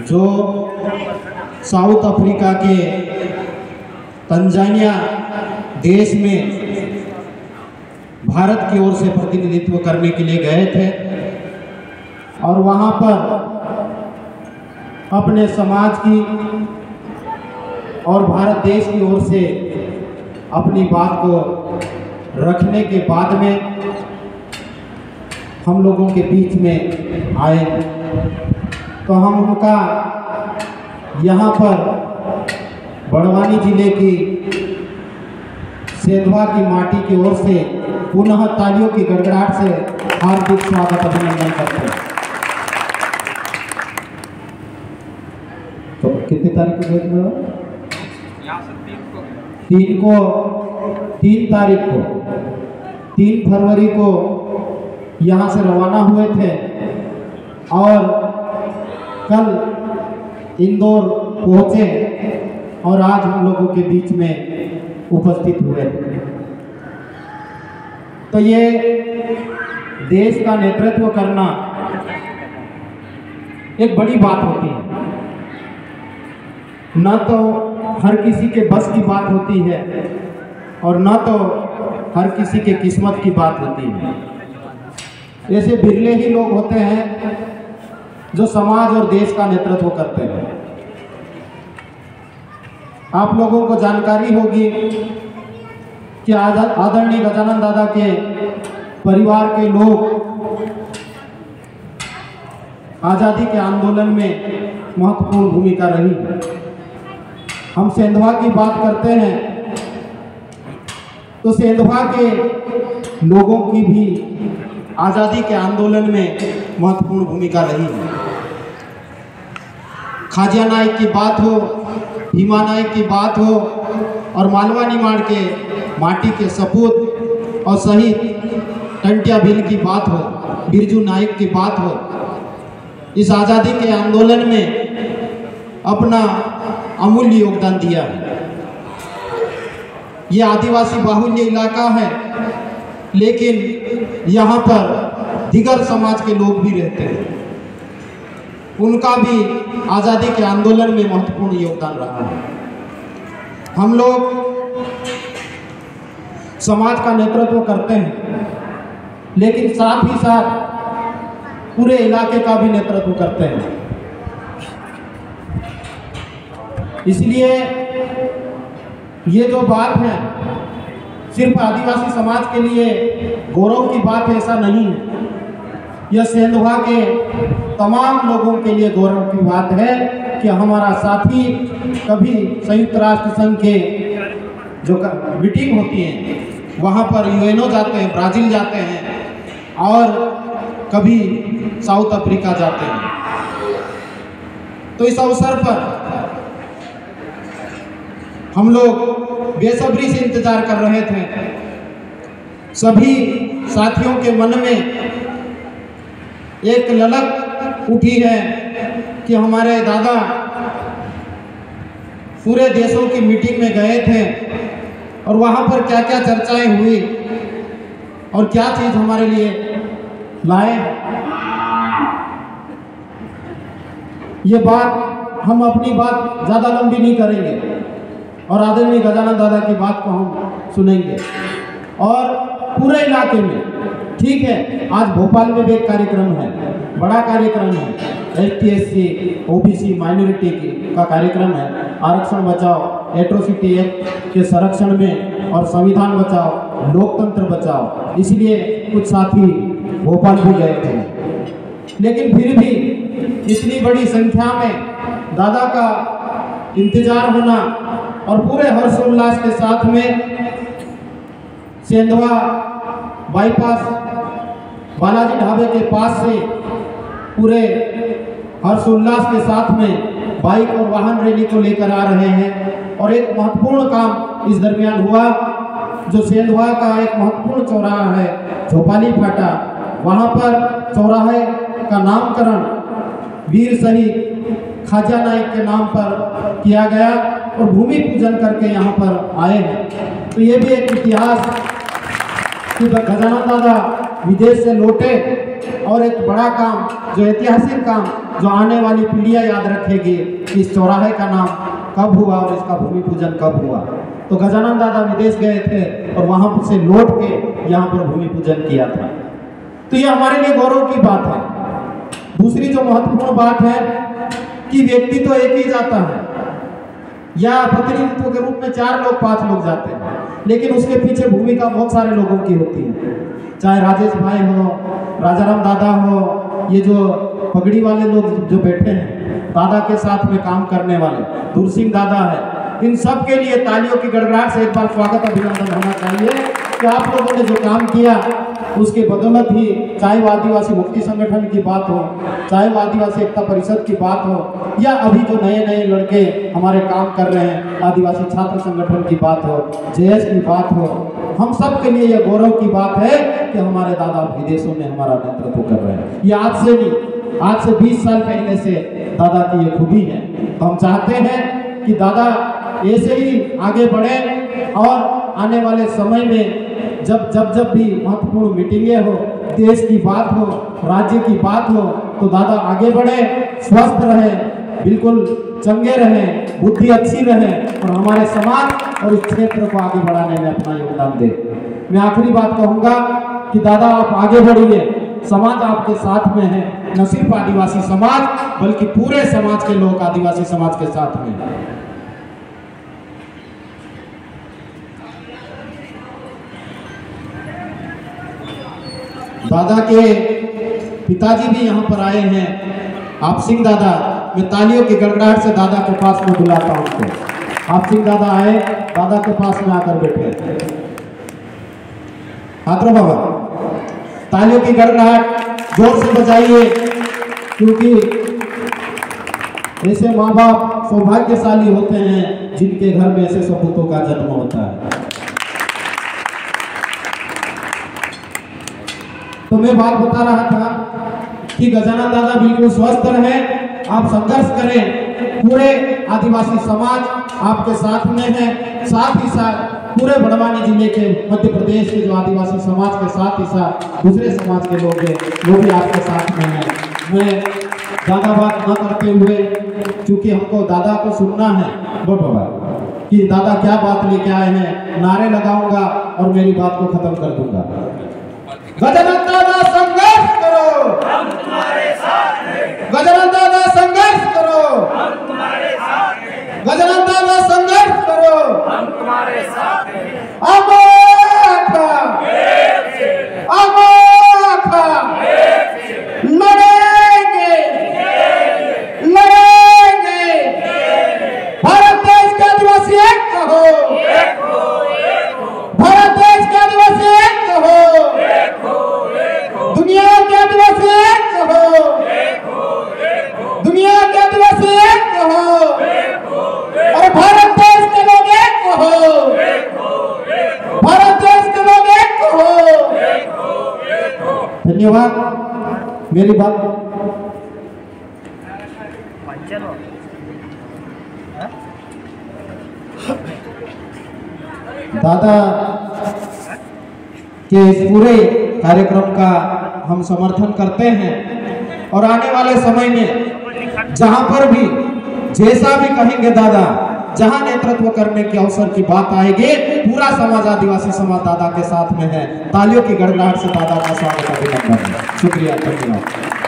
जो south Africa के Tanzania देश में भारत की ओर से प्रतिनिधित्व करने के लिए गए थे और वहाँ पर अपने समाज की और भारत देश की ओर से अपनी बात को रखने के बाद में हम लोगों के बीच में आए, तो हम उनका यहाँ पर बड़वानी जिले की सेंधवा की माटी की ओर से पुनः तालियों की गड़गड़ाहट से हार्दिक स्वागत अभिनंदन करते हैं। तो कितनी तारीख को गए थे? 3 फरवरी को यहाँ से रवाना हुए थे और कल इंदौर पहुँचे और आज हम लोगों के बीच में उपस्थित हुए। तो ये देश का नेतृत्व करना एक बड़ी बात होती है, न तो हर किसी के बस की बात होती है और न तो हर किसी के किस्मत की बात होती है। ऐसे बिरले ही लोग होते हैं जो समाज और देश का नेतृत्व करते हैं। आप लोगों को जानकारी होगी कि आदरणीय गजानन दादा के परिवार के लोग आज़ादी के आंदोलन में महत्वपूर्ण भूमिका रही। हम सेंधवा की बात करते हैं तो सेंधवा के लोगों की भी आज़ादी के आंदोलन में महत्वपूर्ण भूमिका रही। खाजा नायक की बात हो, भीमा नायक की बात हो और मालवा निमाड़ के माटी के सपूत और शहीद टंटिया भील की बात हो, बिरजू नायक की बात हो, इस आज़ादी के आंदोलन में अपना अमूल्य योगदान दिया है। ये आदिवासी बाहुल्य इलाका है, लेकिन यहाँ पर दिगर समाज के लोग भी रहते हैं, उनका भी आज़ादी के आंदोलन में महत्वपूर्ण योगदान रहा है। हम लोग समाज का नेतृत्व करते हैं, लेकिन साथ ही साथ पूरे इलाके का भी नेतृत्व करते हैं। इसलिए ये जो बात है सिर्फ आदिवासी समाज के लिए गौरव की बात है, ऐसा नहीं है। यह सेंधवा के तमाम लोगों के लिए गौरव की बात है कि हमारा साथी कभी संयुक्त राष्ट्र संघ के जो मीटिंग होती है वहाँ पर यूएनओ जाते हैं, ब्राज़ील जाते हैं और कभी साउथ अफ्रीका जाते हैं। तो इस अवसर पर हम लोग बेसब्री से इंतजार कर रहे थे। सभी साथियों के मन में एक ललक उठी है कि हमारे दादा पूरे देशों की मीटिंग में गए थे और वहाँ पर क्या क्या चर्चाएं हुई और क्या चीज़ हमारे लिए लाए। ये बात हम अपनी बात ज़्यादा लंबी नहीं करेंगे और आदरणीय गजानन दादा की बात को हम सुनेंगे। और पूरे इलाके में, ठीक है, आज भोपाल में भी एक कार्यक्रम है, बड़ा कार्यक्रम है, ST/SC OBC माइनॉरिटी का कार्यक्रम है, आरक्षण बचाओ, एट्रोसिटी एक्ट के संरक्षण में और संविधान बचाओ, लोकतंत्र बचाओ। इसलिए कुछ साथी भोपाल भी गए थे, लेकिन फिर भी इतनी बड़ी संख्या में दादा का इंतजार होना और पूरे हर्षोल्लास के साथ में सेंधवा बाईपास बालाजी ढाबे के पास से पूरे हर्षोल्लास के साथ में बाइक और वाहन रैली को लेकर आ रहे हैं। और एक महत्वपूर्ण काम इस दरमियान हुआ, जो सेंधवा का एक महत्वपूर्ण चौराहा है झोपाली फाटा, वहाँ पर चौराहे का नामकरण वीर शहीद खाजा नाइक के नाम पर किया गया और भूमि पूजन करके यहाँ पर आए हैं। तो ये भी एक इतिहास कि गजानन दादा विदेश से लौटे और एक बड़ा काम, जो ऐतिहासिक काम, जो आने वाली पीढ़ियाँ याद रखेगी कि इस चौराहे का नाम कब हुआ और इसका भूमि पूजन कब हुआ। तो गजानन दादा विदेश गए थे और वहाँ से लौट के यहाँ पर भूमि पूजन किया था। तो ये हमारे लिए गौरव की बात है। दूसरी जो महत्वपूर्ण बात है कि व्यक्ति तो एक ही जाता है या प्रतिनिधित्व के रूप में 4 लोग 5 लोग जाते हैं, लेकिन उसके पीछे भूमिका बहुत सारे लोगों की होती है। चाहे राजेश भाई हो, राजाराम दादा हो, ये जो पगड़ी वाले लोग जो बैठे हैं दादा के साथ में काम करने वाले, दूरसिंह दादा है, इन सब के लिए तालियों की गड़गड़ाहट से एक बार स्वागत अभिनंदन होना चाहिए कि आप लोगों ने जो काम किया उसके बदौलत ही, चाहे वो आदिवासी मुक्ति संगठन की बात हो, चाहे वो आदिवासी एकता परिषद की बात हो, या अभी जो नए नए लड़के हमारे काम कर रहे हैं आदिवासी छात्र संगठन की बात हो, जेएस की बात हो, हम सब के लिए यह गौरव की बात है कि हमारे दादा विदेशों में हमारा नेतृत्व कर रहे हैं। ये आज से नहीं, आज से 20 साल पहले से दादा की ये खूबी है। तो हम चाहते हैं कि दादा ऐसे ही आगे बढ़े और आने वाले समय में जब भी महत्वपूर्ण मीटिंगें हो, देश की बात हो, राज्य की बात हो, तो दादा आगे बढ़े, स्वस्थ रहे, बिल्कुल चंगे रहे, बुद्धि अच्छी रहे और हमारे समाज और इस क्षेत्र को आगे बढ़ाने में अपना योगदान दे। मैं आखिरी बात कहूँगा कि दादा आप आगे बढ़िए, समाज आपके साथ में है, न सिर्फ आदिवासी समाज बल्कि पूरे समाज के लोग आदिवासी समाज के साथ में हैं। दादा के पिताजी भी यहाँ पर आए हैं, आप सिंह दादा। मैं तालियों की गड़गड़ाहट से दादा के पास में बुलाता हूँ उनको। आप सिंह दादा आए, दादा के पास में आकर बैठे। आदरो बाबा, तालियों की गड़गड़ाहट जोर से बजाइए, क्योंकि ऐसे माँ बाप सौभाग्यशाली होते हैं जिनके घर में ऐसे सपूतों का जन्म होता है। तो मैं बात बता रहा था कि गजानन दादा बिल्कुल स्वस्थ रहे, आप संघर्ष करें, पूरे आदिवासी समाज आपके साथ में है, साथ ही साथ पूरे बड़वानी जिले के मध्य प्रदेश के जो आदिवासी समाज के साथ ही साथ दूसरे समाज के लोग हैं वो भी आपके साथ में हैं। मैं ज़्यादा बात न करते हुए, क्योंकि हमको दादा को सुनना है बोल बाबा कि दादा क्या बात लेके आए हैं, नारे लगाऊंगा और मेरी बात को खत्म कर दूंगा। गजानन दादा संघर्ष करो, हम तुम्हारे साथ हैं। गजानन दादा संघर्ष करो, हम तुम्हारे साथ हैं। गजानन दादा संघर्ष करो, हम तुम्हारे साथ हैं। अमोखा लड़ेंगे, लड़ेंगे। भारत देश के आदिवासी एक कहो, भारत देश के आदिवासी एक कहो, दुनिया के आदिवासी एक कहो, दुनिया के आदिवासी एक कहो, और भारत देश के लोग एक कहो, भारत देश के लोग एक कहो। धन्यवाद। मेरी बात दादा के इस पूरे कार्यक्रम का हम समर्थन करते हैं और आने वाले समय में जहां पर भी जैसा भी कहेंगे दादा, जहां नेतृत्व करने के अवसर की बात आएगी, पूरा समाज आदिवासी समाज दादा के साथ में है। तालियों की गड़गड़ाहट से दादा का स्वागत अभिनंदन। शुक्रिया, धन्यवाद।